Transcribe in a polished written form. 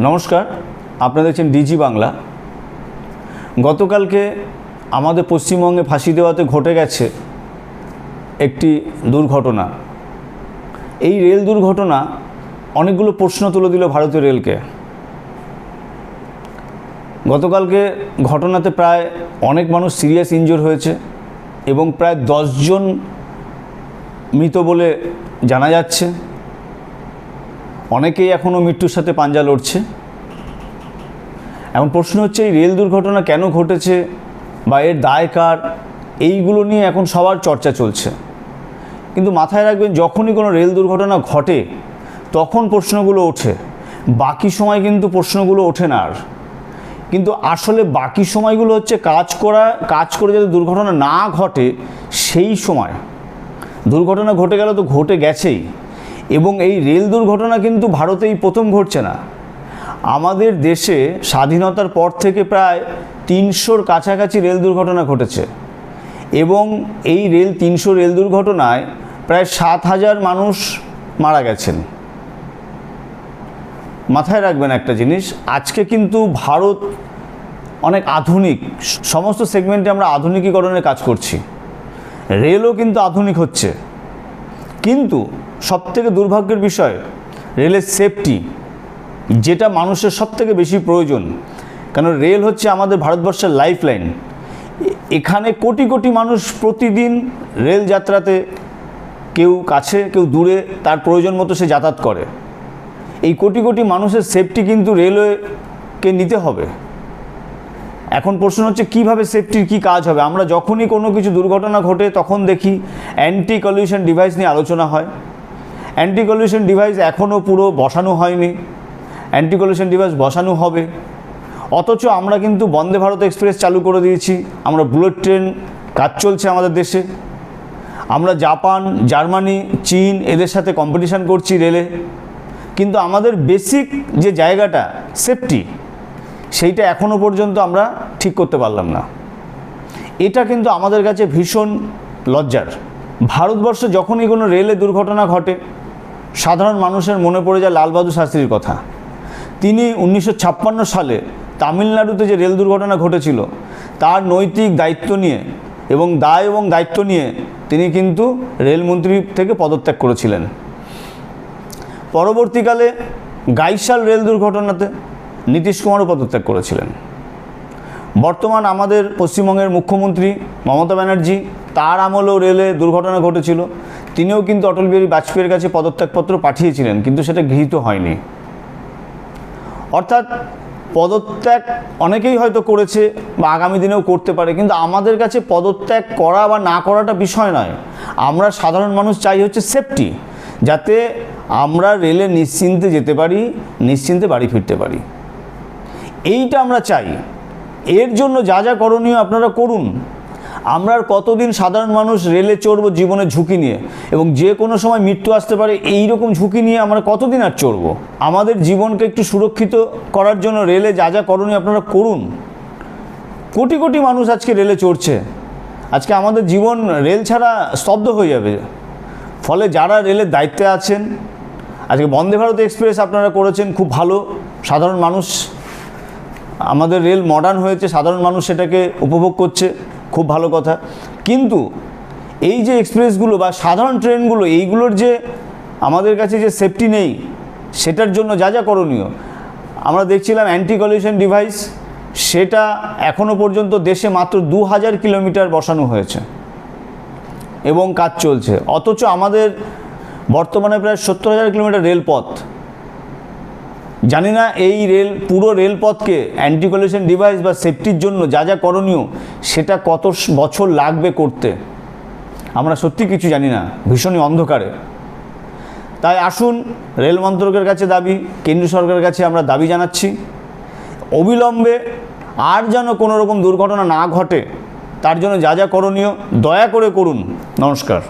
নমস্কার, আপনারা দেখছেন ডিজি বাংলা। গতকালকে আমাদের পশ্চিমবঙ্গে ফাঁসি দেওয়াতে ঘটে গেছে একটি দুর্ঘটনা। এই রেল দুর্ঘটনা অনেকগুলো প্রশ্ন তুলে দিল ভারতীয় রেলকে। গতকালকে ঘটনাতে প্রায় অনেক মানুষ সিরিয়াস ইনজুর হয়েছে এবং প্রায় 10 জন মৃত বলে জানা যাচ্ছে। অনেকেই এখনও মৃত্যুর সাথে পাঞ্জা লড়ছে। এমন প্রশ্ন হচ্ছে, এই রেল দুর্ঘটনা কেন ঘটেছে বা এর দায় কার, এইগুলো নিয়ে এখন সবার চর্চা চলছে। কিন্তু মাথায় রাখবেন, যখনই কোনো রেল দুর্ঘটনা ঘটে তখন প্রশ্নগুলো ওঠে, বাকি সময় কিন্তু প্রশ্নগুলো ওঠে না আর। কিন্তু আসলে বাকি সময়গুলো হচ্ছে কাজ করে যাতে দুর্ঘটনা না ঘটে সেই সময়। দুর্ঘটনা ঘটে গেল তো ঘটে গেছেই, এবং এই রেল দুর্ঘটনা কিন্তু ভারতেই প্রথম ঘটছে না। আমাদের দেশে স্বাধীনতার পর থেকে প্রায় 300-র কাছাকাছি রেল দুর্ঘটনা ঘটেছে, এবং এই 300 রেল দুর্ঘটনায় প্রায় 7,000 মানুষ মারা গেছেন। মাথায় রাখবেন একটা জিনিস, আজকে কিন্তু ভারত অনেক আধুনিক, সমস্ত সেগমেন্টে আমরা আধুনিকীকরণের কাজ করছি। রেলও কিন্তু আধুনিক হচ্ছে, কিন্তু সবথেকে দুর্ভাগ্যের বিষয় রেলের সেফটি, যেটা মানুষের সবথেকে বেশি প্রয়োজন। কারণ রেল হচ্ছে আমাদের ভারতবর্ষের লাইফলাইন। এখানে কোটি কোটি মানুষ প্রতিদিন রেল যাত্রাতে, কেউ কাছে কেউ দূরে, তার প্রয়োজন মতো সে যাতায়াত করে। এই কোটি কোটি মানুষের সেফটি কিন্তু রেলওয়েকে নিতে হবে। এখন প্রশ্ন হচ্ছে, কিভাবে সেফটির কি কাজ হবে? আমরা যখনই কোনো কিছু দুর্ঘটনা ঘটে তখন দেখি অ্যান্টি কলিউশন ডিভাইস নিয়ে আলোচনা হয়। অ্যান্টি কলিউশন ডিভাইস এখনও পুরো বসানো হয়নি, অ্যান্টি কলিউশন ডিভাইস বসানো হবে। অথচ আমরা কিন্তু বন্দে ভারত এক্সপ্রেস চালু করে দিয়েছি, আমরা বুলেট ট্রেন কাজ চলছে আমাদের দেশে। আমরা জাপান, জার্মানি, চীন এদের সাথে কম্পিটিশান করছি রেলে, কিন্তু আমাদের বেসিক যে জায়গাটা সেফটি, সেইটা এখনও পর্যন্ত আমরা ঠিক করতে পারলাম না। এটা কিন্তু আমাদের কাছে ভীষণ লজ্জার। ভারতবর্ষে যখনই কোনো রেলে দুর্ঘটনা ঘটে, সাধারণ মানুষের মনে পড়ে যায় লাল বাহাদুর শাস্ত্রীর কথা। তিনি 1956 সালে তামিলনাড়ুতে যে রেল দুর্ঘটনা ঘটেছিল, তার নৈতিক দায়িত্ব নিয়ে এবং দায়িত্ব নিয়ে তিনি কিন্তু রেলমন্ত্রী থেকে পদত্যাগ করেছিলেন। পরবর্তীকালে গাইশাল রেল দুর্ঘটনাতে নীতিশ কুমারও পদত্যাগ করেছিলেন। বর্তমান আমাদের পশ্চিমবঙ্গের মুখ্যমন্ত্রী মমতা ব্যানার্জি, তার আমলেও রেলে দুর্ঘটনা ঘটেছিল। তিনিও কিন্তু অটল বিহারী বাজপেয়ীর কাছে পদত্যাগপত্র পাঠিয়েছিলেন, কিন্তু সেটা গৃহীত হয়নি। অর্থাৎ পদত্যাগ অনেকেই হয়তো করেছে বা আগামী দিনেও করতে পারে, কিন্তু আমাদের কাছে পদত্যাগ করা বা না করাটা বিষয় নয়। আমরা সাধারণ মানুষ চাই হচ্ছে সেফটি, যাতে আমরা রেলে নিশ্চিন্তে যেতে পারি, নিশ্চিন্তে বাড়ি ফিরতে পারি। এইটা আমরা চাই। এর জন্য যা যা করণীয় আপনারা করুন। আমরা আর কতদিন সাধারণ মানুষ রেলে চড়বো জীবনের ঝুঁকি নিয়ে, এবং যে কোনো সময় মৃত্যু আসতে পারে এই রকম ঝুঁকি নিয়ে আমরা কতদিন আর চড়বো? আমাদের জীবনকে একটু সুরক্ষিত করার জন্য রেলে যা যা করণীয় আপনারা করুন। কোটি কোটি মানুষ আজকে রেলে চড়ছে, আজকে আমাদের জীবন রেল ছাড়া স্তব্ধ হয়ে যাবে। ফলে যারা রেলের দায়িত্বে আছেন, আজকে বন্দে ভারত এক্সপ্রেস আপনারা করেছেন, খুব ভালো। সাধারণ মানুষ, আমাদের রেল মডার্ন হয়েছে, সাধারণ মানুষ সেটাকে উপভোগ করছে, খুব ভালো কথা। কিন্তু এই যে এক্সপ্রেসগুলো বা সাধারণ ট্রেনগুলো, এইগুলোর যে আমাদের কাছে যে সেফটি নেই, সেটার জন্য যা যা করণীয় আমরা দেখছিলাম। অ্যান্টি কলিউশন ডিভাইস, সেটা এখনও পর্যন্ত দেশে মাত্র 2000 কিলোমিটার বসানো হয়েছে এবং কাজ চলছে। অথচ আমাদের বর্তমানে প্রায় 70,000 কিলোমিটার রেলপথ। জানি না এই পুরো রেলপথকে অ্যান্টি কলিউশন ডিভাইস বা সেফটির জন্য যা যা করণীয় সেটা কত বছর লাগবে করতে, আমরা সত্যি কিছু জানি না, ভীষণই অন্ধকারে। তাই আসুন, রেল মন্ত্রকের কাছে দাবি, কেন্দ্রীয় সরকারের কাছে আমরা দাবি জানাচ্ছি, অবিলম্বে আর যেন কোনো রকম দুর্ঘটনা না ঘটে, তার জন্য যা যা করণীয় দয়া করে করুন। নমস্কার।